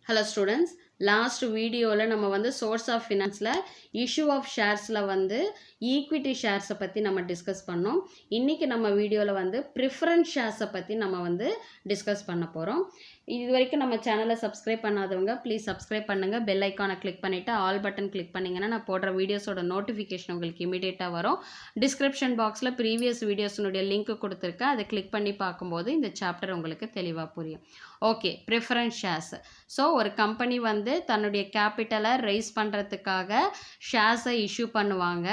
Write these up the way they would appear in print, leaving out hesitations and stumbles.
Hello students, last video நம்ம வந்து source of financeல issue of sharesல வந்து equity shares பத்தி நம்ம டிஸ்கஸ் பண்ணோம். இன்னைக்கு நம்ம வீடியோல வந்து preference shares பத்தி நம்ம வந்து டிஸ்கஸ் பண்ண போறோம். இது வரைக்கும் நம்ம சேனலை சப்ஸ்கிரைப் பண்ணாதவங்க ப்ளீஸ் சப்ஸ்கிரைப் பண்ணுங்க, பெல் ஐக்கானை கிளிக் பண்ணிட்டு ஆல் பட்டன் கிளிக் பண்ணீங்கன்னா நான் போடுற வீடியோஸோட நோட்டிஃபிகேஷன் உங்களுக்கு இமீடியட்டாக வரும். டிஸ்கிரிப்ஷன் பாக்ஸில் ப்ரீவியஸ் வீடியோஸினுடைய லிங்க் கொடுத்துருக்கேன், அதை கிளிக் பண்ணி பார்க்கும்போது இந்த சாப்டர் உங்களுக்கு தெளிவாக புரியும். Okay, preference shares. ஸோ ஒரு கம்பெனி வந்து தன்னுடைய கேபிட்டலை ரைஸ் பண்ணுறதுக்காக ஷேர்ஸை இஷ்யூ பண்ணுவாங்க.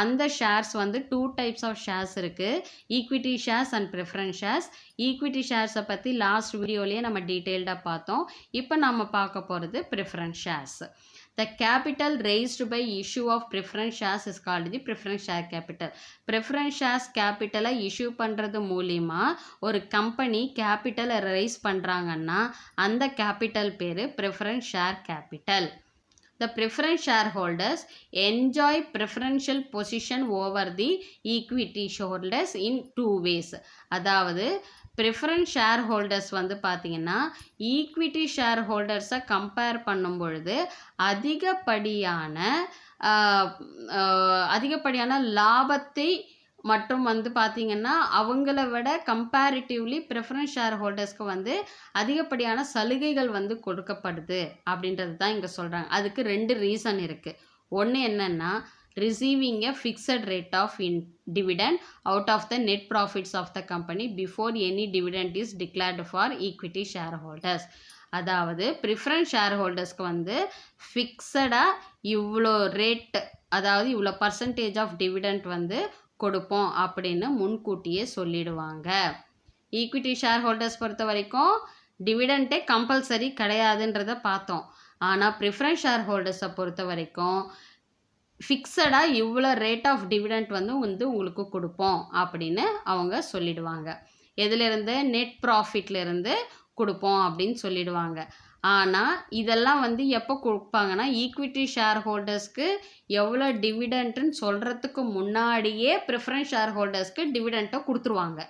அந்த ஷேர்ஸ் வந்து 2 டைப்ஸ் ஆஃப் ஷேர்ஸ் இருக்குது, equity shares and preference shares. Equity ஷேர்ஸை பற்றி லாஸ்ட் வீடியோலேயே நம்ம டீட்டெயில்டாக பார்த்தோம். இப்போ நம்ம பார்க்க போகிறது preference shares. The capital raised by issue of preference shares is called the preference share capital. Preference shares capital issue பண்ணுறது மூலிமா ஒரு கம்பெனி கேபிட்டலை ரைஸ் பண்ணுறாங்கன்னா அந்த கேபிட்டல் பேர் preference share capital. The preference shareholders enjoy preferential position over the equity shareholders in 2 ways. அதாவது preference share holders வந்து பார்த்திங்கன்னா equity share ஹோல்டர்ஸை compare பண்ணும் பொழுது அதிகப்படியான லாபத்தை மற்றும் வந்து பார்த்திங்கன்னா அவங்கள விட கம்பேரிட்டிவ்லி ப்ரிஃபரன்ஸ் ஷேர் ஹோல்டர்ஸ்க்கு வந்து அதிகப்படியான சலுகைகள் வந்து கொடுக்கப்படுது அப்படின்றது தான் இங்கே சொல்கிறாங்க. அதுக்கு 2 ரீசன் இருக்குது. ஒன்று என்னென்னா, receiving a fixed rate of dividend out of the net profits of the company before any dividend is declared for equity shareholders. அதாவது ப்ரிஃபரன்ஸ் ஷேர் ஹோல்டர்ஸ்க்கு வந்து ஃபிக்ஸடாக இவ்வளோ ரேட், அதாவது இவ்வளோ பர்சன்டேஜ் ஆஃப் டிவிடெண்ட் வந்து கொடுப்போம் அப்படின்னு முன்கூட்டியே சொல்லிடுவாங்க. ஈக்விட்டி ஷேர் ஹோல்டர்ஸ் பொறுத்த வரைக்கும் டிவிடெண்ட்டே கம்பல்சரி கிடையாதுன்றதை பார்த்தோம். ஆனால் ப்ரிஃபரன்ஸ் ஷேர் ஹோல்டர்ஸை பொறுத்த வரைக்கும் ஃபிக்ஸடாக இவ்வளோ ரேட் ஆஃப் டிவிடெண்ட் வந்து உங்களுக்கு கொடுப்போம் அப்படின்னு அவங்க சொல்லிடுவாங்க. எதுலேருந்து? நெட் ப்ராஃபிட்லேருந்து கொடுப்போம் அப்படின்னு சொல்லிடுவாங்க. ஆனால் இதெல்லாம் வந்து எப்போ கொடுப்பாங்கன்னா, ஈக்விட்டி ஷேர் ஹோல்டர்ஸ்க்கு எவ்வளோ டிவிடெண்ட்டுன்னு சொல்கிறதுக்கு முன்னாடியே ப்ரிஃபரன்ஸ் ஷேர் ஹோல்டர்ஸ்க்கு டிவிடெண்ட்டை கொடுத்துருவாங்க.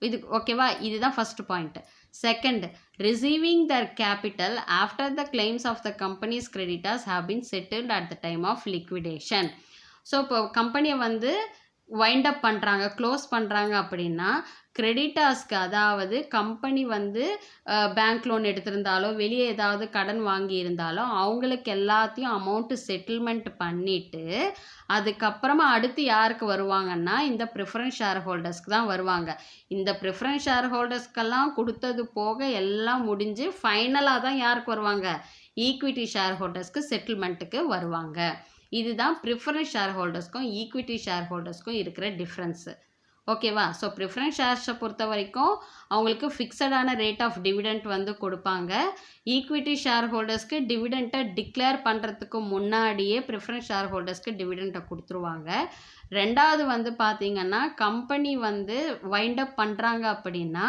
இது ஓகேவா? இதுதான் first point. Second, receiving their capital after the claims of the company's creditors have been settled at the time of liquidation. So இப்போ கம்பெனியை வந்து வைண்ட் அப் பண்ணுறாங்க, க்ளோஸ் பண்ணுறாங்க அப்படின்னா கிரெடிட்டார்ஸ்க்கு, அதாவது கம்பெனி வந்து பேங்க் லோன் எடுத்திருந்தாலோ வெளியே ஏதாவது கடன் வாங்கி இருந்தாலோ அவங்களுக்கு எல்லாத்தையும் அமௌண்ட்டு செட்டில்மெண்ட் பண்ணிவிட்டு அதுக்கப்புறமா அடுத்து யாருக்கு வருவாங்கன்னா இந்த ப்ரிஃபரன்ஸ் ஷேர் ஹோல்டர்ஸ்க்கு தான் வருவாங்க. இந்த ப்ரிஃபரன்ஸ் ஷேர் ஹோல்டர்ஸ்க்கெல்லாம் கொடுத்தது போக எல்லாம் முடிஞ்சு ஃபைனலாக தான் யாருக்கு வருவாங்க? ஈக்விட்டி ஷேர் ஹோல்டர்ஸ்க்கு செட்டில்மெண்ட்டுக்கு வருவாங்க. இதுதான் ப்ரிஃபரன்ஸ் ஷேர் ஹோல்டர்ஸ்க்கும் ஈக்விட்டி ஷேர் ஹோல்டர்ஸ்க்கும் இருக்கிற டிஃப்ரென்ஸு. ஓகேவா? ஸோ ப்ரிஃபரன்ஸ் ஷேர்ஸை பொறுத்த வரைக்கும் அவங்களுக்கு ஃபிக்ஸடான ரேட் ஆஃப் டிவிடெண்ட் வந்து கொடுப்பாங்க. ஈக்விட்டி ஷேர் ஹோல்டர்ஸ்க்கு டிவிடெண்ட்டை டிக்ளேர் பண்ணுறதுக்கு முன்னாடியே ப்ரிஃபரன்ஸ் ஷேர் ஹோல்டர்ஸ்க்கு டிவிடெண்ட்டை கொடுத்துருவாங்க. ரெண்டாவது வந்து பார்த்திங்கன்னா, கம்பெனி வந்து வைண்ட் அப் பண்ணுறாங்க அப்படின்னா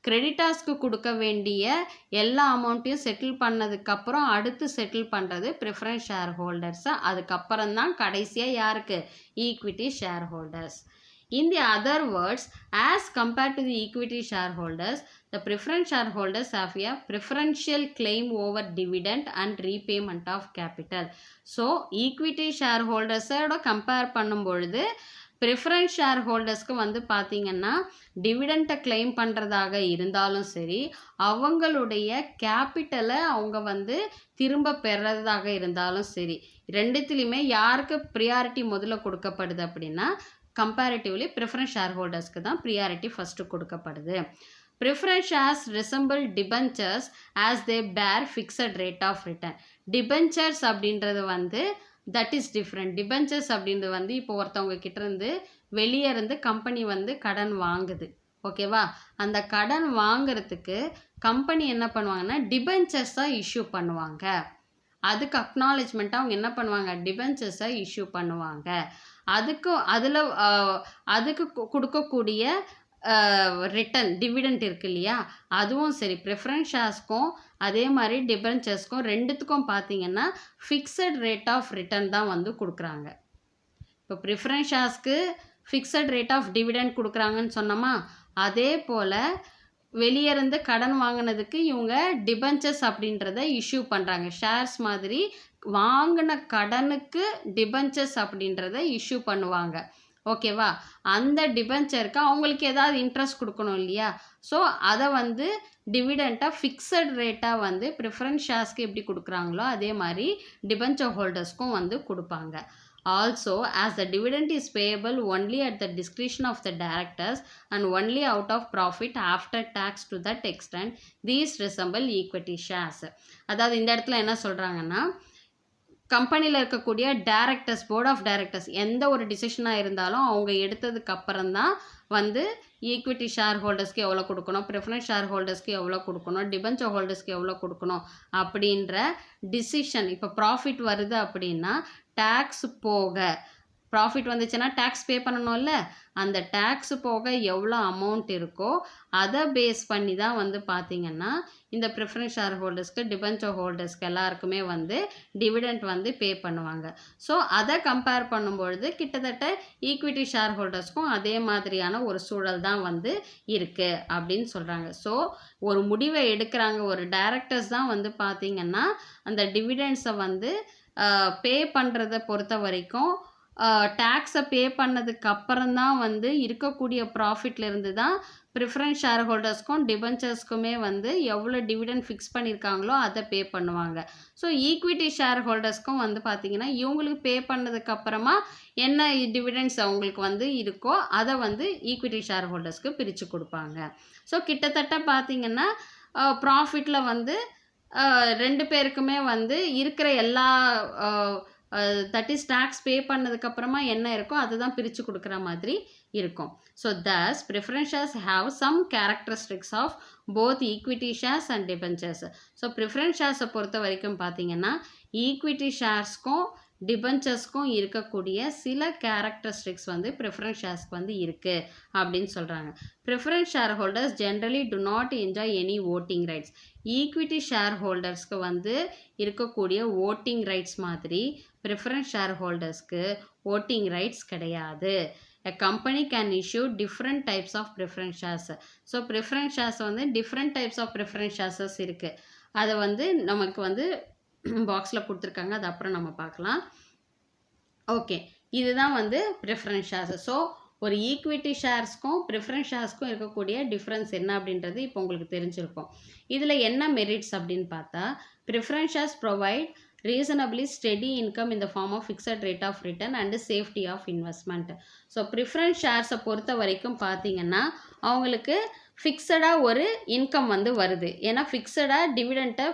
கிரெடிட்டார்ஸ்க்கு கொடுக்க வேண்டிய எல்லா அமௌண்ட்டையும் செட்டில் பண்ணதுக்கப்புறம் அடுத்து செட்டில் பண்ணுறது ப்ரிஃபரன்ஸ் ஷேர் ஹோல்டர்ஸு. அதுக்கப்புறம் தான் கடைசியாக யாருக்கு? Equity share holders. In the other words, as compared to the equity shareholders, the preference shareholders have a preferential claim over dividend and repayment of capital. So, equity shareholders compare பண்ணும் பொழுது preference share ஹோல்டர்ஸ்க்கு வந்து பார்த்திங்கன்னா டிவிடெண்ட்டை claim பண்ணுறதாக இருந்தாலும் சரி, அவங்களுடைய கேபிட்டலை அவங்க வந்து திரும்ப பெறதாக இருந்தாலும் சரி, ரெண்டுத்துலேயுமே யாருக்கு ப்ரியாரிட்டி முதல்ல கொடுக்கப்படுது அப்படின்னா கம்பேரிட்டிவ்லி ப்ரிஃபரன்ஸ் ஷேர் ஹோல்டர்ஸ்க்கு தான் ப்ரியாரிட்டி ஃபஸ்ட்டு கொடுக்கப்படுது. Preference shares resemble debentures as they bear fixed rate of return. Debentures அப்படின்றது வந்து தட் இஸ் டிஃப்ரெண்ட். டிபென்ச்சர்ஸ் அப்படின்றது வந்து இப்போ ஒருத்தவங்க கிட்டேருந்து வெளியே இருந்து கம்பெனி வந்து கடன் வாங்குது, ஓகேவா? அந்த கடன் வாங்கிறதுக்கு கம்பெனி என்ன பண்ணுவாங்கன்னா டிபென்ச்சர்ஸாக இஷ்யூ பண்ணுவாங்க. அதுக்கு அக்னாலேஜ்மெண்ட்டாக அவங்க என்ன பண்ணுவாங்க? டிபென்ச்சர்ஸை இஷ்யூ பண்ணுவாங்க. அதுக்கு கொடுக்கக்கூடிய ரிட்டன் டிவிடெண்ட் இருக்கு இல்லையா, அதுவும் சரி ப்ரிஃபரன்ஸ் ஷேர்ஸ்க்கும் அதே மாதிரி டிபென்ச்சர்ஸ்க்கும் ரெண்டுத்துக்கும் பார்த்திங்கன்னா ஃபிக்ஸட் ரேட் ஆஃப் ரிட்டர்ன் தான் வந்து கொடுக்குறாங்க. இப்போ ப்ரிஃபரன்ஸ் ஷேர்ஸ்க்கு ஃபிக்ஸட் ரேட் ஆஃப் டிவிடெண்ட் கொடுக்குறாங்கன்னு சொன்னோமா, அதே போல் வெளியே இருந்து கடன் வாங்கினதுக்கு இவங்க டிபென்ச்சர்ஸ் அப்படின்றத இஷ்யூ பண்ணுறாங்க. ஷேர்ஸ் மாதிரி வாங்கின கடனுக்கு டிபென்ச்சர்ஸ் அப்படின்றத இஷ்யூ பண்ணுவாங்க. ஓகேவா? அந்த டிபென்ச்சருக்கு அவங்களுக்கு ஏதாவது இன்ட்ரெஸ்ட் கொடுக்கணும் இல்லையா? ஸோ அதை வந்து டிவிடெண்ட்டாக ஃபிக்ஸட் ரேட்டாக வந்து ப்ரிஃபரன்ஸ் ஷேர்ஸ்க்கு எப்படி கொடுக்குறாங்களோ அதே மாதிரி டிபென்ச்சர் ஹோல்டர்ஸ்க்கும் வந்து கொடுப்பாங்க. Also, as the dividend is payable only at the discretion of the directors and only out of profit after tax to that extent, these resemble equity shares. அதாவது இந்த இடத்துல என்ன சொல்கிறாங்கன்னா, கம்பெனியில் இருக்கக்கூடிய டைரக்டர்ஸ், போர்ட் ஆஃப் டைரக்டர்ஸ் எந்த ஒரு டிசிஷனாக இருந்தாலும் அவங்க எடுத்ததுக்கு அப்புறம் தான் வந்து ஈக்விட்டி ஷேர் ஹோல்டர்ஸ்க்கு எவ்வளோ கொடுக்கணும், ப்ரிஃபரன்ஸ் ஷேர் ஹோல்டர்ஸ்க்கு எவ்வளோ கொடுக்கணும், டிபென்ச்சர் ஹோல்டர்ஸ்க்கு எவ்வளோ கொடுக்கணும் அப்படின்ற டிசிஷன். இப்போ ப்ராஃபிட் வருது அப்படின்னா டேக்ஸ் போக, ப்ராஃபிட் வந்துச்சுன்னா டேக்ஸ் பே பண்ணணும்ல, அந்த டேக்ஸ் போக எவ்வளோ அமௌண்ட் இருக்கோ அதை பேஸ் பண்ணி தான் வந்து பார்த்திங்கன்னா இந்த ப்ரிஃபரன்ஸ் ஷேர் ஹோல்டர்ஸ்க்கு, டிபென்ச்சர் ஹோல்டர்ஸ்க்கு எல்லாருக்குமே வந்து டிவிடெண்ட் வந்து பே பண்ணுவாங்க. ஸோ அதை கம்பேர் பண்ணும்பொழுது கிட்டத்தட்ட ஈக்விட்டி ஷேர் ஹோல்டர்ஸ்க்கும் அதே மாதிரியான ஒரு சூழல் தான் வந்து இருக்குது அப்படின்னு சொல்கிறாங்க. ஸோ ஒரு முடிவை எடுக்கிறாங்க, ஒரு டைரக்டர்ஸ் தான் வந்து பார்த்திங்கன்னா அந்த டிவிடெண்ட்ஸை வந்து பே பண்ணுறதை பொறுத்த வரைக்கும் டேக்ஸை பே பண்ணதுக்கு அப்புறம் தான் வந்து இருக்கக்கூடிய ப்ராஃபிட்லேருந்து தான் ப்ரிஃபரன்ஸ் ஷேர் ஹோல்டர்ஸ்க்கும் டிபென்ச்சர்ஸ்க்குமே வந்து எவ்வளோ டிவிடெண்ட் ஃபிக்ஸ் பண்ணியிருக்காங்களோ அதை பே பண்ணுவாங்க. ஸோ ஈக்விட்டி ஷேர் ஹோல்டர்ஸ்க்கும் வந்து பார்த்திங்கன்னா இவங்களுக்கு பே பண்ணதுக்கப்புறமா என்ன டிவிடெண்ட்ஸ் அவங்களுக்கு வந்து இருக்கோ அதை வந்து ஈக்விட்டி ஷேர் ஹோல்டர்ஸ்க்கு பிரித்து கொடுப்பாங்க. ஸோ கிட்டத்தட்ட பார்த்திங்கன்னா ப்ராஃபிட்டில் வந்து ரெண்டு பேருக்குமே வந்து இருக்கிற எல்லா தட் இஸ் டேக்ஸ் பே பண்ணதுக்கப்புறமா என்ன இருக்கோ அதுதான் பிரித்து கொடுக்குற மாதிரி இருக்கும். So thus preference shares have some characteristics of both equity shares and debentures. So preference ஷேர்ஸை பொறுத்த வரைக்கும் பார்த்தீங்கன்னா ஈக்விட்டி ஷேர்ஸ்க்கும் டிபென்ச்சர்ஸ்க்கும் இருக்கக்கூடிய சில கேரக்டரிஸ்டிக்ஸ் வந்து ப்ரிஃபரன்ஸ் ஷேர்ஸ்க்கு வந்து இருக்குது அப்படின்னு சொல்கிறாங்க. Preference share holders generally do not enjoy any voting rights. Equity share ஹோல்டர்ஸ்க்கு வந்து இருக்கக்கூடிய ஓட்டிங் ரைட்ஸ் மாதிரி ப்ரிஃபரன்ஸ் ஷேர் ஹோல்டர்ஸ்க்கு ஓட்டிங் ரைட்ஸ் கிடையாது. A company can issue different types of preference shares. So preference shares வந்து டிஃப்ரெண்ட் டைப்ஸ் ஆஃப் ப்ரிஃபரன்ஸ் ஷேர்ஸஸ் இருக்குது. அதை வந்து நமக்கு வந்து பாக்ஸில் கொடுத்துருக்காங்க, அது அப்புறம் நம்ம பார்க்கலாம். ஓகே, இதுதான் வந்து ப்ரிஃபரன்ஸ் ஷேர்ஸ். ஸோ ஒரு ஈக்விட்டி ஷேர்ஸ்க்கும் ப்ரிஃபரன்ஸ் ஷேர்ஸ்க்கும் இருக்கக்கூடிய டிஃப்ரென்ஸ் என்ன அப்படின்றது இப்போ உங்களுக்கு தெரிஞ்சிருக்கும். இதில் என்ன மெரிட்ஸ் அப்படின்னு பார்த்தா, preference shares provide reasonably steady income in the form of fixed rate of return and safety of investment. So preference ஷேர்ஸை பொறுத்த வரைக்கும் பார்த்தீங்கன்னா அவங்களுக்கு ஃபிக்ஸடாக ஒரு இன்கம் வந்து வருது. ஏன்னா ஃபிக்ஸடாக டிவிடெண்ட்டை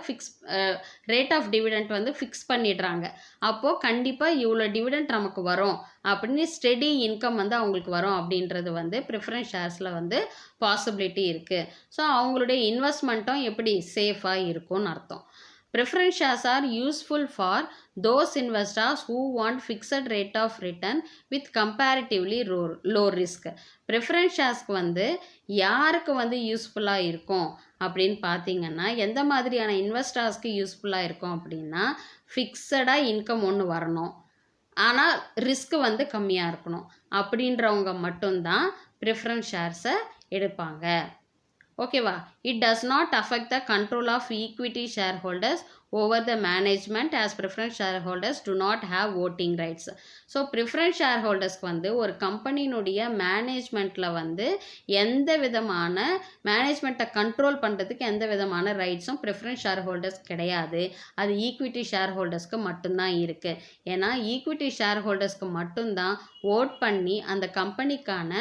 ரேட் ஆஃப் டிவிடெண்ட் வந்து ஃபிக்ஸ் பண்ணிடுறாங்க. அப்போது கண்டிப்பாக இவ்வளோ டிவிடெண்ட் நமக்கு வரும் அப்படின்னு ஸ்டெடி இன்கம் வந்து அவங்களுக்கு வரும் அப்படின்றது வந்து ப்ரிஃபரன்ஸ் ஷேர்ஸில் வந்து பாசிபிலிட்டி இருக்குது. ஸோ அவங்களுடைய இன்வெஸ்ட்மெண்ட்டும் எப்படி சேஃபாக இருக்கும்னு அர்த்தம். Preference shares are useful for those investors who want fixed rate of return with comparatively low risk. Preference sharesக்கு வந்து யாருக்கு வந்து யூஸ்ஃபுல்லாக இருக்கும் அப்படின்னு பார்த்தீங்கன்னா, எந்த மாதிரியான இன்வெஸ்டர்ஸ்க்கு யூஸ்ஃபுல்லாக இருக்கும் அப்படின்னா, ஃபிக்ஸடாக இன்கம் ஒன்று வரணும், ஆனால் ரிஸ்க் வந்து கம்மியாக இருக்கணும் அப்படின்றவங்க மட்டும்தான் ப்ரிஃபரன்ஸ் ஷேர்ஸை எடுப்பாங்க. ஓகேவா? It does not affect the control of equity share holders over the management as preference share holders do not have voting rights. So preference share ஹோல்டர்ஸ்க்கு வந்து ஒரு கம்பெனியினுடைய மேனேஜ்மெண்ட்டில் வந்து எந்த விதமான மேனேஜ்மெண்ட்டை கண்ட்ரோல் பண்ணுறதுக்கு எந்த விதமான ரைட்ஸும் ப்ரிஃபரன்ஸ் ஷேர் ஹோல்டர்ஸ் கிடையாது. அது ஈக்விட்டி ஷேர் ஹோல்டர்ஸ்க்கு மட்டும்தான் இருக்குது. ஏன்னா ஈக்விட்டி ஷேர் ஹோல்டர்ஸ்க்கு மட்டும்தான் ஓட் பண்ணி அந்த கம்பெனிக்கான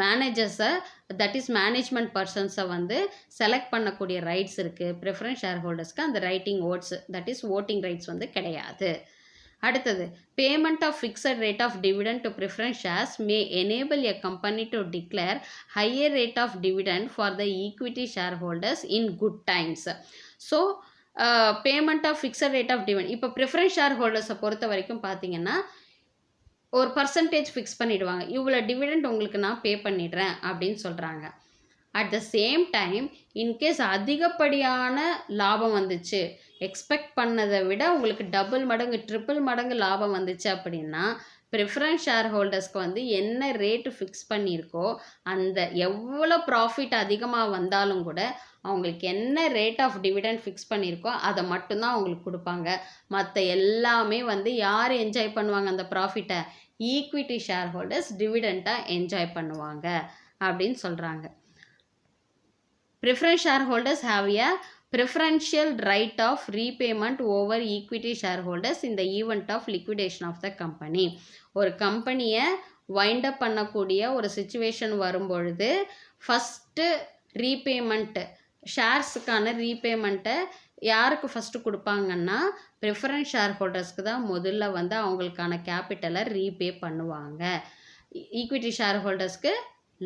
மேனேஜர்ஸை, தட் இஸ் மேனேஜ்மெண்ட் பர்சன்ஸை வந்து செலக்ட் பண்ணக்கூடிய ரைட்ஸ் இருக்குது. ப்ரிஃபரன்ஸ் ஷேர் ஹோல்டர்ஸ்க்கு அந்த ரைட்டிங் votes, that is voting rights வந்து கிடையாது. அடுத்தது, payment of fixed rate of dividend to preference shares may enable a company to declare higher rate of dividend for the equity share holders in good times. So payment of fixed rate of dividend, இப்போ preference share ஹோல்டர்ஸை பொறுத்த வரைக்கும் பார்த்தீங்கன்னா ஒரு percentage fix பண்ணிவிடுவாங்க. இவ்வளோ dividend உங்களுக்கு நான் பே பண்ணிடுறேன் அப்படின்னு சொல்கிறாங்க. At the same time in case அதிகப்படியான லாபம் வந்துச்சு, எக்ஸ்பெக்ட் பண்ணதை விட உங்களுக்கு டபுள் மடங்கு ட்ரிபிள் மடங்கு லாபம் வந்துச்சு அப்படின்னா ப்ரிஃபரன்ஸ் ஷேர் ஹோல்டர்ஸ்க்கு வந்து என்ன ரேட்டு ஃபிக்ஸ் பண்ணியிருக்கோ அந்த எவ்வளோ ப்ராஃபிட் அதிகமாக வந்தாலும் கூட அவங்களுக்கு என்ன ரேட் ஆஃப் டிவிடெண்ட் ஃபிக்ஸ் பண்ணியிருக்கோ அதை மட்டும்தான் அவங்களுக்கு கொடுப்பாங்க. மற்ற எல்லாமே வந்து யார் என்ஜாய் பண்ணுவாங்க அந்த ப்ராஃபிட்டை? ஈக்விட்டி ஷேர் ஹோல்டர்ஸ் டிவிடெண்ட்டாக என்ஜாய் பண்ணுவாங்க அப்படின்னு சொல்கிறாங்க. Preference share holders have a preferential right of repayment over equity shareholders in the event of liquidation of the company. ஒரு கம்பெனியை வைண்ட் அப் பண்ணக்கூடிய ஒரு சிச்சுவேஷன் வரும்பொழுது ஃபஸ்ட்டு ரீபேமெண்ட்டு ஷேர்ஸுக்கான ரீபேமெண்ட்டை யாருக்கு ஃபஸ்ட்டு கொடுப்பாங்கன்னா ப்ரிஃபரன்ஸ் ஷேர் ஹோல்டர்ஸ்க்கு தான் முதல்ல வந்து அவங்களுக்கான கேபிட்டலை ரீபே பண்ணுவாங்க. ஈக்விட்டி ஷேர் ஹோல்டர்ஸ்க்கு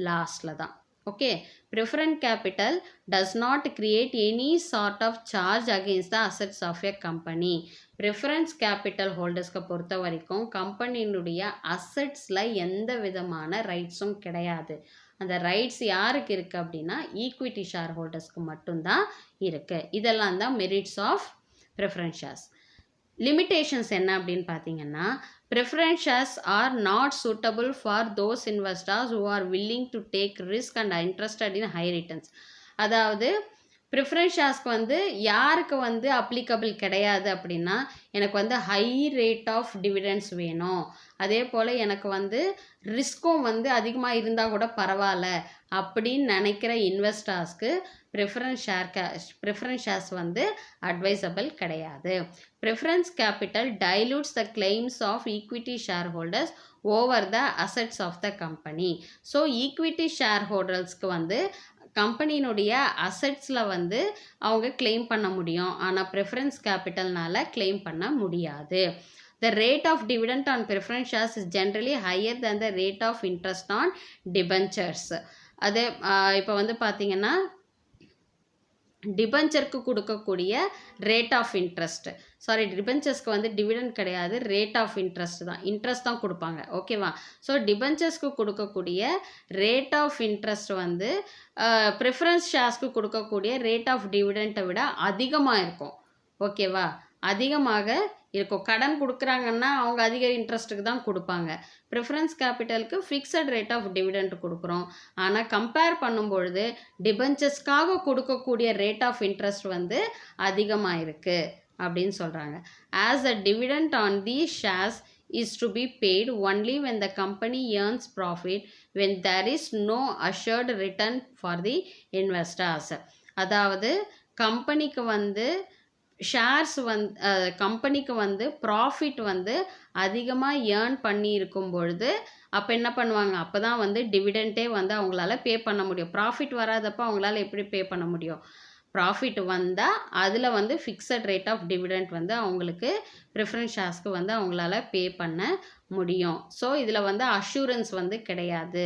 லாஸ்டில் தான். Okay, preference capital does not create any sort of charge against the assets of a company. Preference capital holders-க்கு பொறுத்த வரைக்கும் கம்பெனியினுடைய அசெட்ஸில் எந்த விதமான ரைட்ஸும் கிடையாது. அந்த ரைட்ஸ் யாருக்கு இருக்குது அப்படின்னா ஈக்விட்டி ஷேர் ஹோல்டர்ஸ்க்கு மட்டும்தான் இருக்குது. இதெல்லாம் தான் merits of preference shares. Limitations என்ன அப்படின்னு பார்த்தீங்கன்னா preference shares are not suitable for those investors who are willing to take risk and are interested in high returns. அதாவது ப்ரிஃபரன்ஸ் ஷேர்ஸ்க்கு வந்து யாருக்கு வந்து அப்ளிகபிள் கிடையாது அப்படின்னா எனக்கு வந்து ஹை ரேட் ஆஃப் டிவிடெண்ட்ஸ் வேணும், அதே போல் எனக்கு வந்து ரிஸ்க்கும் வந்து அதிகமாக இருந்தால் கூட பரவாயில்ல அப்படின்னு நினைக்கிற இன்வெஸ்டர்ஸ்க்கு ப்ரிஃபரன்ஸ் ஷேர்ஸ் வந்து அட்வைசபிள் கிடையாது. Preference capital dilutes the claims of equity share holders over the assets of the company. So equity share ஹோல்டர்ஸ்க்கு வந்து கம்பெனியினுடைய அசெட்ஸில் வந்து அவங்க கிளைம் பண்ண முடியும், ஆனால் ப்ரிஃபரன்ஸ் கேபிட்டல்னால் கிளைம் பண்ண முடியாது. The rate of dividend on preference shares is generally higher than the rate of interest on debentures. அதே இப்போ வந்து பார்த்தீங்கன்னா டிபென்ச்சருக்கு கொடுக்கக்கூடிய ரேட் ஆஃப் இன்ட்ரெஸ்ட், டிபென்ச்சர்ஸ்க்கு வந்து டிவிடெண்ட் கிடையாது, ரேட் ஆஃப் இன்ட்ரெஸ்ட் தான் கொடுப்பாங்க. ஓகேவா? ஸோ டிபென்ச்சர்ஸ்க்கு கொடுக்கக்கூடிய ரேட் ஆஃப் இன்ட்ரெஸ்ட் வந்து ப்ரிஃபரன்ஸ் ஷேர்ஸ்க்கு கொடுக்கக்கூடிய ரேட் ஆஃப் டிவிடெண்ட்டை விட அதிகமாக இருக்கும். ஓகேவா? அதிகமாக இருக்கும். கடன் கொடுக்குறாங்கன்னா அவங்க அதிக இன்ட்ரெஸ்ட்டுக்கு தான் கொடுப்பாங்க. ப்ரிஃபரன்ஸ் கேபிட்டலுக்கு ஃபிக்ஸட் ரேட் ஆஃப் டிவிடெண்ட் கொடுக்குறோம். ஆனால் கம்பேர் பண்ணும்பொழுது டிபென்ச்சர்ஸ்க்காக கொடுக்கக்கூடிய ரேட் ஆஃப் இன்ட்ரெஸ்ட் வந்து அதிகமாக இருக்குது அப்படின்னு சொல்கிறாங்க. As a dividend on these shares is to be paid only when the company earns profit when there is no assured return for the investors. அதாவது கம்பெனிக்கு வந்து ஷேர்ஸ் கம்பெனிக்கு வந்து ப்ராஃபிட் வந்து அதிகமாக ஏர்ன் பண்ணி இருக்கும் பொழுது அப்போ என்ன பண்ணுவாங்க, அப்போ தான் வந்து டிவிடெண்ட்டே வந்து அவங்களால பே பண்ண முடியும். ப்ராஃபிட் வராதப்போ அவங்களால எப்படி பே பண்ண முடியும்? ப்ராஃபிட் வந்தால் அதில் வந்து ஃபிக்ஸட் ரேட் ஆஃப் டிவிடெண்ட் வந்து அவங்களுக்கு ப்ரிஃபரன்ஸ் ஷேர்ஸ்க்கு வந்து அவங்களால பே பண்ண முடியும். ஸோ இதில் வந்து அஷூரன்ஸ் வந்து கிடையாது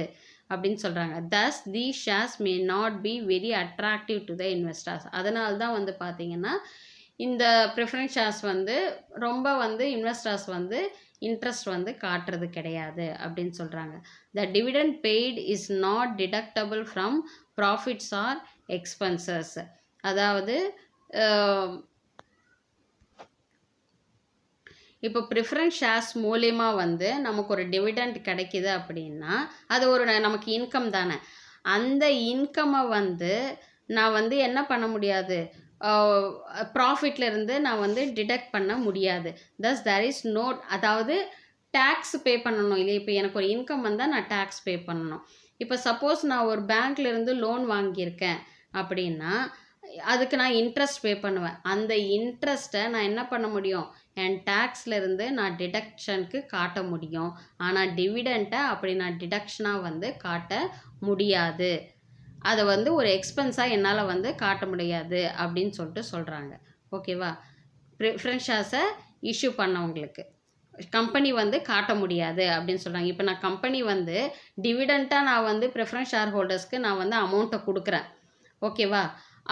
அப்படின்னு சொல்கிறாங்க. thus these shares may not be very attractive to the investors. அதனால தான் வந்து பார்த்திங்கன்னா இந்த ப்ரிஃபரன்ஸ் ஷேர்ஸ் வந்து ரொம்ப வந்து இன்வெஸ்டர்ஸ் வந்து இன்ட்ரெஸ்ட் வந்து காட்டுறது கிடையாது அப்படின்னு சொல்கிறாங்க. The dividend paid is not deductible from profits or expenses. அதாவது இப்போ ப்ரிஃபரன்ஸ் ஷேர்ஸ் மூலயமா வந்து நமக்கு ஒரு டிவிடெண்ட் கிடைக்கிது அப்படின்னா அது ஒரு நமக்கு இன்கம் தானே. அந்த இன்கம்மை வந்து நான் வந்து என்ன பண்ண முடியாது, ப்ராஃபிட்லேருந்து நான் வந்து டிடக்ட் பண்ண முடியாது. தஸ் தேர் இஸ் நோ, அதாவது டேக்ஸ் பே பண்ணணும் இல்லையா? இப்போ எனக்கு ஒரு இன்கம் வந்தால் நான் டேக்ஸ் பே பண்ணணும். இப்போ சப்போஸ் நான் ஒரு பேங்க்லேருந்து லோன் வாங்கியிருக்கேன் அப்படின்னா அதுக்கு நான் இன்ட்ரெஸ்ட் பே பண்ணுவேன். அந்த இன்ட்ரெஸ்ட்டை நான் என்ன பண்ண முடியும், என் டேக்ஸ்லேருந்து நான் டிடக்ஷனுக்கு காட்ட முடியும். ஆனால் டிவிடெண்ட்டை அப்படி நான் டிடக்ஷனாக வந்து காட்ட முடியாது. அதை வந்து ஒரு எக்ஸ்பென்ஸாக என்னால் வந்து காட்ட முடியாது அப்படின்னு சொல்கிறாங்க. ஓகேவா? ப்ரிஃபரன்ஸ் ஷேர்ஸை இஷ்யூ பண்ணவங்களுக்கு கம்பெனி வந்து காட்ட முடியாது அப்படின்னு சொல்கிறாங்க. இப்போ நான் கம்பெனி வந்து டிவிடெண்ட்டாக நான் வந்து ப்ரிஃபரன்ஸ் ஷேர் ஹோல்டர்ஸ்க்கு நான் வந்து அமௌண்ட்டை கொடுக்குறேன். ஓகேவா?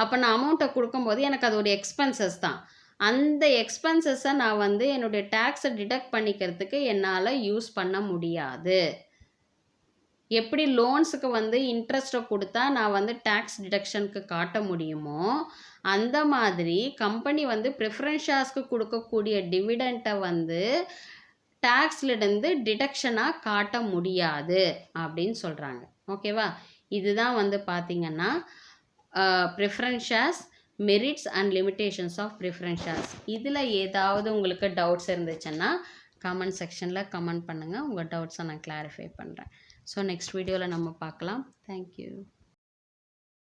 அப்போ நான் அமௌண்ட்டை கொடுக்கும்போது எனக்கு அது ஒரு எக்ஸ்பென்சஸ் தான். அந்த எக்ஸ்பென்சஸை நான் வந்து என்னுடைய டேக்ஸை டிடக்ட் பண்ணிக்கிறதுக்கு என்னால் யூஸ் பண்ண முடியாது. எப்படி லோன்ஸுக்கு வந்து இன்ட்ரெஸ்ட்டை கொடுத்தா நான் வந்து டேக்ஸ் டிடக்ஷனுக்கு காட்ட முடியுமோ அந்த மாதிரி கம்பெனி வந்து ப்ரிஃபரன்ஸ் ஷேர்ஸ்க்கு கொடுக்கக்கூடிய டிவிடெண்ட்டை வந்து டேக்ஸ்லேருந்து டிடக்ஷனாக காட்ட முடியாது அப்படின்னு சொல்கிறாங்க. ஓகேவா? இதுதான் வந்து பார்த்திங்கன்னா preference shares, merits and limitations of preference shares. இதில் ஏதாவது உங்களுக்கு டவுட்ஸ் இருந்துச்சுன்னா கமெண்ட் செக்ஷனில் கமெண்ட் பண்ணுங்கள். உங்கள் டவுட்ஸை நான் கிளாரிஃபை பண்ணுறேன். ஸோ நெக்ஸ்ட் வீடியோவில் நம்ம பார்க்கலாம். தேங்க்யூ.